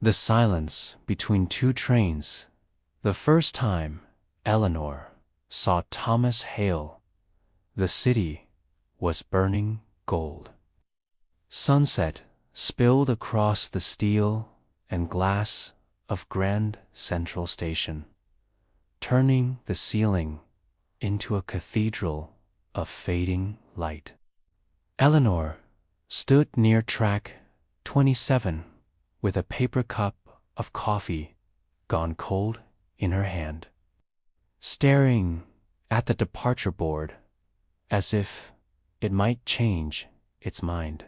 The silence between two trains. The first time Eleanor saw Thomas hail, the city was burning gold. Sunset spilled across the steel and glass of Grand Central Station, turning the ceiling into a cathedral of fading light. Eleanor stood near track 27 with a paper cup of coffee gone cold in her hand, staring at the departure board as if it might change its mind.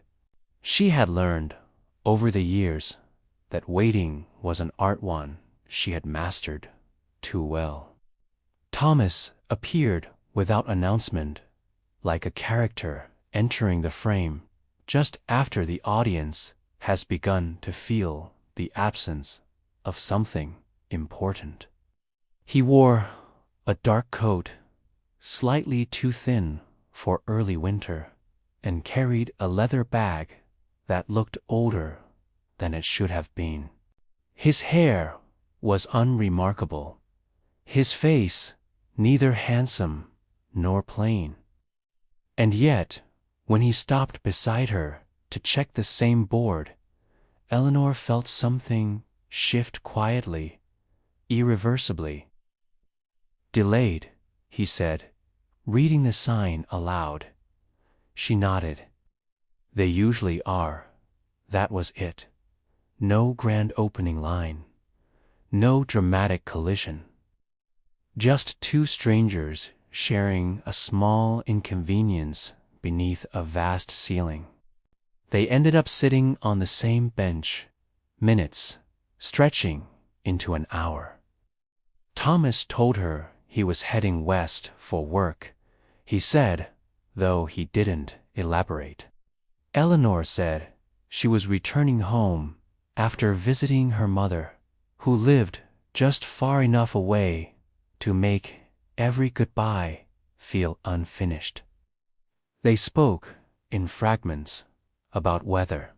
She had learned over the years that waiting was an art one she had mastered too well. Thomas appeared without announcement, like a character entering the frame just after the audience has begun to feel the absence of something important. He wore a dark coat, slightly too thin for early winter, and carried a leather bag that looked older than it should have been. His hair was unremarkable, his face neither handsome nor plain. And yet, when he stopped beside her to check the same board, Eleanor felt something shift quietly, irreversibly. "Delayed," he said, reading the sign aloud. She nodded. "They usually are." That was it. No grand opening line. No dramatic collision. Just two strangers sharing a small inconvenience beneath a vast ceiling. They ended up sitting on the same bench, minutes stretching into an hour. Thomas told her he was heading west for work. He said, though he didn't elaborate. Eleanor said she was returning home after visiting her mother, who lived just far enough away to make every goodbye feel unfinished. They spoke in fragments about weather,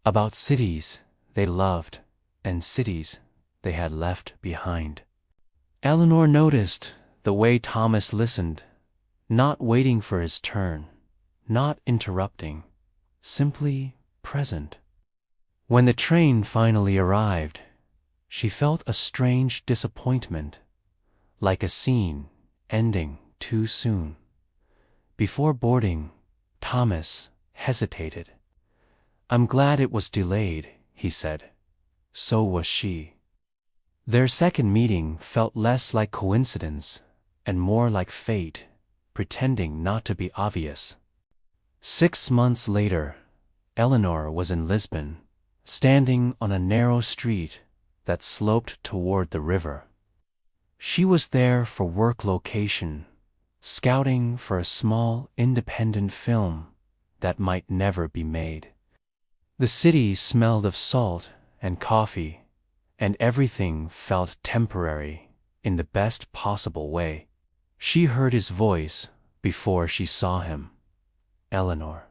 about cities they loved and cities they had left behind. Eleanor noticed the way Thomas listened, not waiting for his turn, not interrupting, simply present. When the train finally arrived, she felt a strange disappointment, like a scene ending too soon. Before boarding, Thomas hesitated. "I'm glad it was delayed," he said. So was she. Their second meeting felt less like coincidence and more like fate, pretending not to be obvious. 6 months later, Eleanor was in Lisbon, standing on a narrow street that sloped toward the river. She was there for work location, scouting for a small independent film that might never be made. The city smelled of salt and coffee, and everything felt temporary in the best possible way. She heard his voice before she saw him. Eleanor.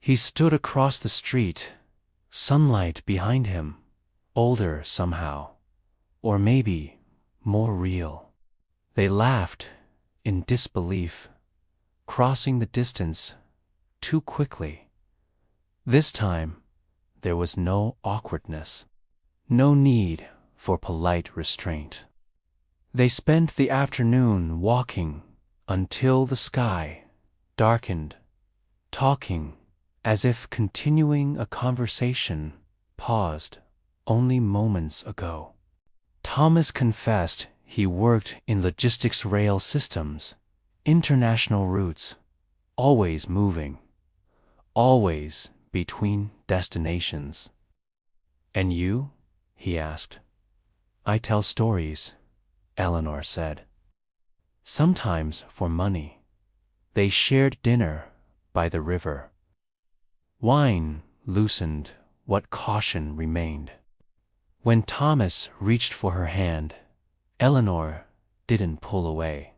He stood across the street, sunlight behind him, older somehow, or maybe more real. They laughed in disbelief, crossing the distance too quickly. This time, there was no awkwardness, no need for polite restraint. They spent the afternoon walking until the sky darkened, talking as if continuing a conversation paused only moments ago. Thomas confessed he worked in logistics rail systems, international routes, always moving, always between destinations. "And you?" he asked. "I tell stories," Eleanor said. "Sometimes for money." They shared dinner by the river. Wine loosened what caution remained. When Thomas reached for her hand, Eleanor didn't pull away.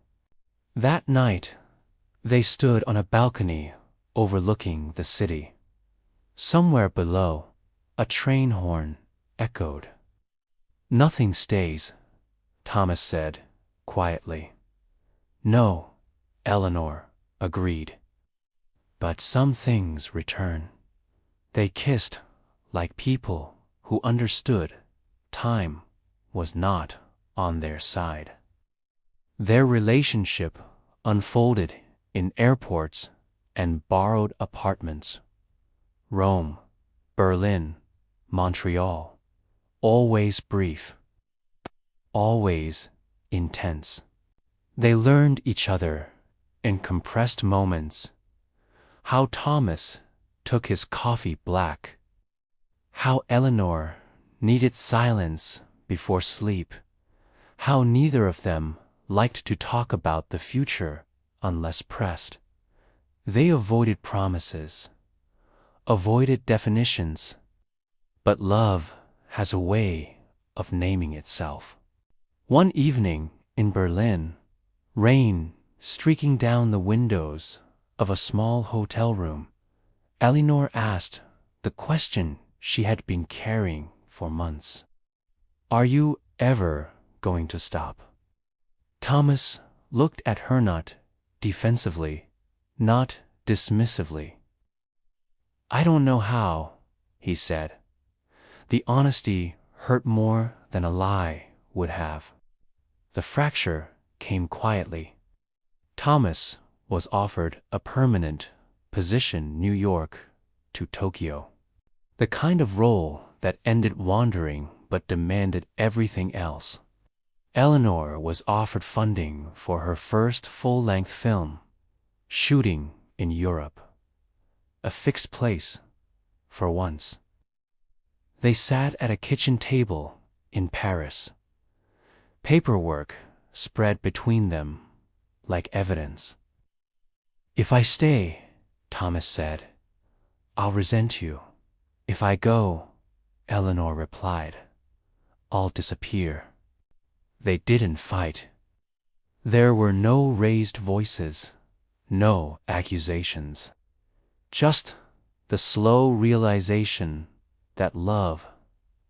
That night, they stood on a balcony overlooking the city. Somewhere below, a train horn echoed. "Nothing stays," Thomas said, quietly. "No," Eleanor agreed. "But some things return." They kissed like people who understood time was not on their side. Their relationship unfolded in airports and borrowed apartments. Rome, Berlin, Montreal, always brief, always intense. They learned each other in compressed moments, how Thomas took his coffee black, how Eleanor needed silence before sleep, how neither of them liked to talk about the future unless pressed. They avoided promises, avoided definitions, but love has a way of naming itself. One evening in Berlin, rain streaking down the windows of a small hotel room, Eleanor asked the question she had been carrying for months. "Are you ever going to stop?" Thomas looked at her not defensively, not dismissively. "I don't know how," he said. The honesty hurt more than a lie would have. The fracture came quietly. Thomas was offered a permanent position, New York to Tokyo. The kind of role that ended wandering but demanded everything else. Eleanor was offered funding for her first full-length film, shooting in Europe. A fixed place, for once. They sat at a kitchen table in Paris. Paperwork spread between them like evidence. "If I stay," Thomas said, "I'll resent you. If I go," Eleanor replied, "I'll disappear." They didn't fight. There were no raised voices, no accusations. Just the slow realization that love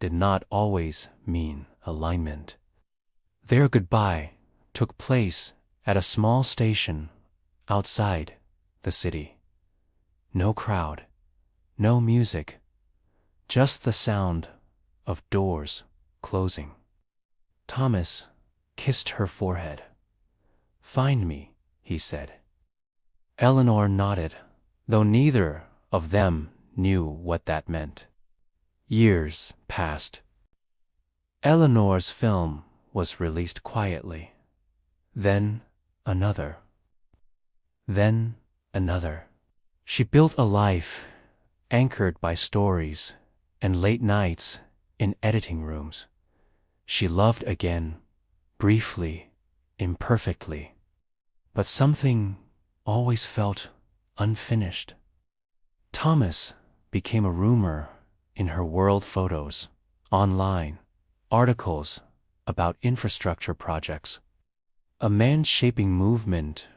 did not always mean alignment. Their goodbye took place at a small station outside the city. No crowd, no music, just the sound of doors closing. Thomas kissed her forehead. "Find me," he said. Eleanor nodded, though neither of them knew what that meant. Years passed. Eleanor's film was released quietly. Then another. Then another. She built a life anchored by stories and late nights in editing rooms. She loved again, briefly, imperfectly. But something always felt unfinished. Thomas became a rumor in her world photos, online, articles about infrastructure projects. A man shaping movement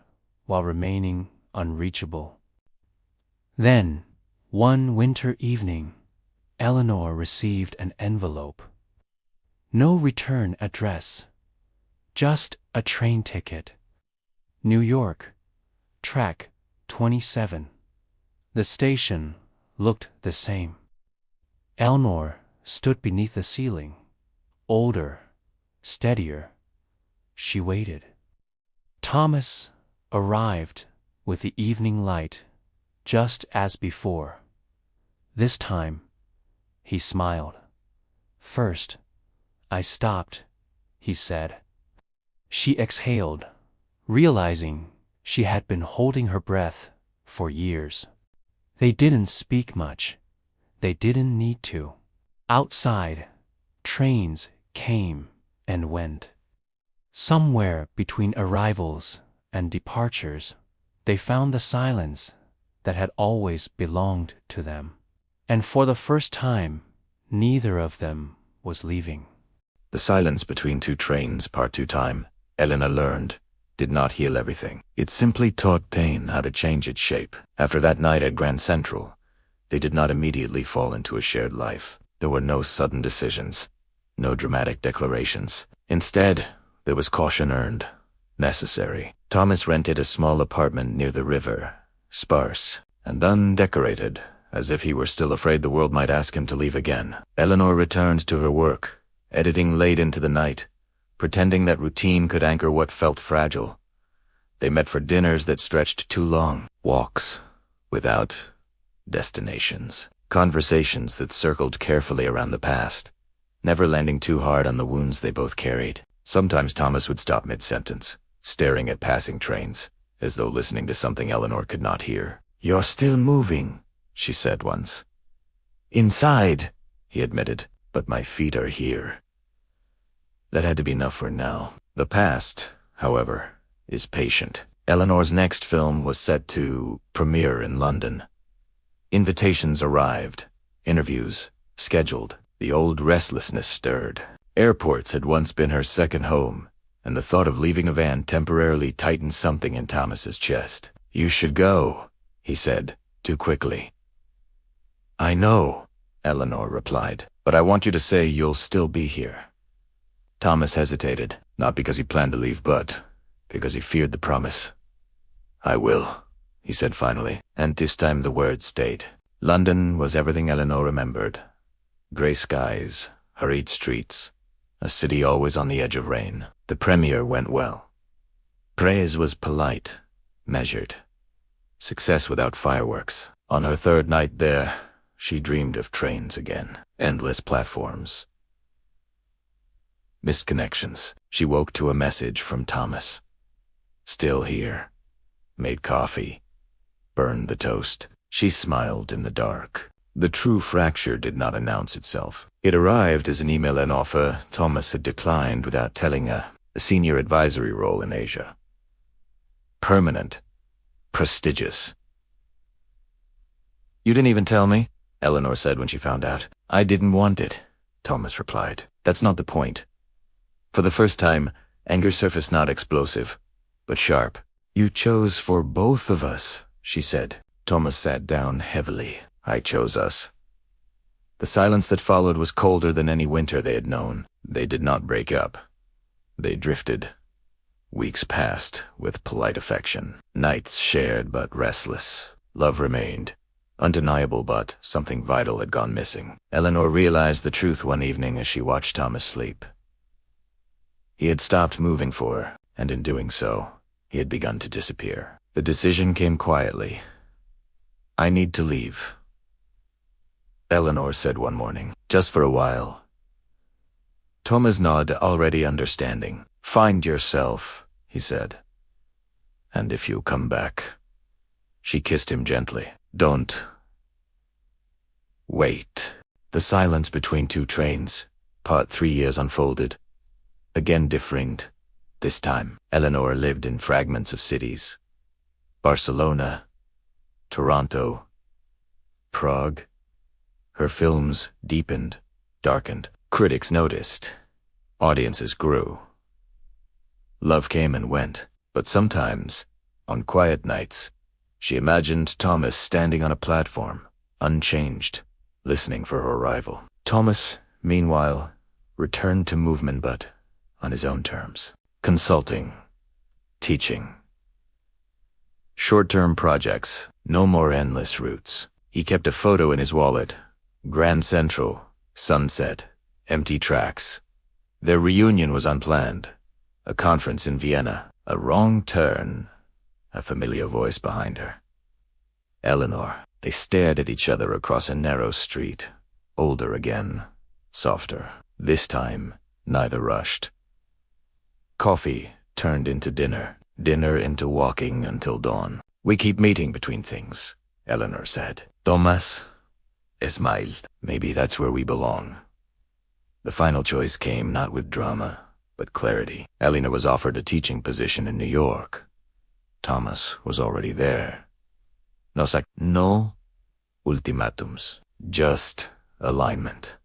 while remaining unreachable. Then, one winter evening, Eleanor received an envelope. No return address, just a train ticket. New York, track 27. The station looked the same. Eleanor stood beneath the ceiling, older, steadier. She waited. Thomas arrived with the evening light, just as before. This time, he smiled. "First, I stopped," he said. She exhaled, realizing she had been holding her breath for years. They didn't speak much. They didn't need to. Outside, trains came and went. Somewhere between arrivals and departures, they found the silence that had always belonged to them. And for the first time, neither of them was leaving. The silence between two trains, part 2 time, Eleanor learned, did not heal everything. It simply taught pain how to change its shape. After that night at Grand Central, they did not immediately fall into a shared life. There were no sudden decisions, no dramatic declarations. Instead, there was caution earned, necessary. Thomas rented a small apartment near the river, sparse and undecorated, as if he were still afraid the world might ask him to leave again. Eleanor returned to her work, editing late into the night, pretending that routine could anchor what felt fragile. They met for dinners that stretched too long, walks without destinations, conversations that circled carefully around the past, never landing too hard on the wounds they both carried. Sometimes Thomas would stop mid-sentence, staring at passing trains, as though listening to something Eleanor could not hear. "You're still moving," she said once. "Inside," he admitted, "but my feet are here." That had to be enough for now. The past, however, is patient. Eleanor's next film was set to premiere in London. Invitations arrived, interviews scheduled. The old restlessness stirred. Airports had once been her second home, and the thought of leaving a van temporarily tightened something in Thomas's chest. "You should go," he said, too quickly. "I know," Eleanor replied, "but I want you to say you'll still be here." Thomas hesitated, not because he planned to leave, but because he feared the promise. "I will," he said finally, and this time the words stayed. London was everything Eleanor remembered. Grey skies, hurried streets, a city always on the edge of rain. The premiere went well. Praise was polite, measured. Success without fireworks. On her third night there, she dreamed of trains again. Endless platforms. Missed connections. She woke to a message from Thomas. Still here. Made coffee. Burned the toast. She smiled in the dark. The true fracture did not announce itself. It arrived as an email and offer Thomas had declined without telling a senior advisory role in Asia. Permanent. Prestigious. "You didn't even tell me," Eleanor said when she found out. "I didn't want it," Thomas replied. "That's not the point." For the first time, anger surfaced not explosive, but sharp. "You chose for both of us," she said. Thomas sat down heavily. "I chose us." The silence that followed was colder than any winter they had known. They did not break up. They drifted. Weeks passed with polite affection. Nights shared but restless. Love remained. Undeniable, but something vital had gone missing. Eleanor realized the truth one evening as she watched Thomas sleep. He had stopped moving for her, and in doing so, he had begun to disappear. The decision came quietly. "I need to leave," Eleanor said one morning. "Just for a while." Thomas nodded, already understanding. "Find yourself," he said. "And if you come back." She kissed him gently. "Don't wait." The silence between two trains, part 3 years unfolded. Again different. This time, Eleanor lived in fragments of cities. Barcelona, Toronto, Prague. Her films deepened, darkened. Critics noticed. Audiences grew. Love came and went, but sometimes, on quiet nights, she imagined Thomas standing on a platform, unchanged, listening for her arrival. Thomas, meanwhile, returned to movement, but on his own terms. Consulting. Teaching. Short-term projects. No more endless routes. He kept a photo in his wallet. Grand Central. Sunset. Empty tracks. Their reunion was unplanned. A conference in Vienna. A wrong turn. A familiar voice behind her. Eleanor. They stared at each other across a narrow street. Older again. Softer. This time, neither rushed. Coffee turned into dinner. Dinner into walking until dawn. "We keep meeting between things," Eleanor said. Thomas smiled. "Maybe that's where we belong." The final choice came not with drama, but clarity. Eleanor was offered a teaching position in New York. Thomas was already there. No ultimatums, just alignment.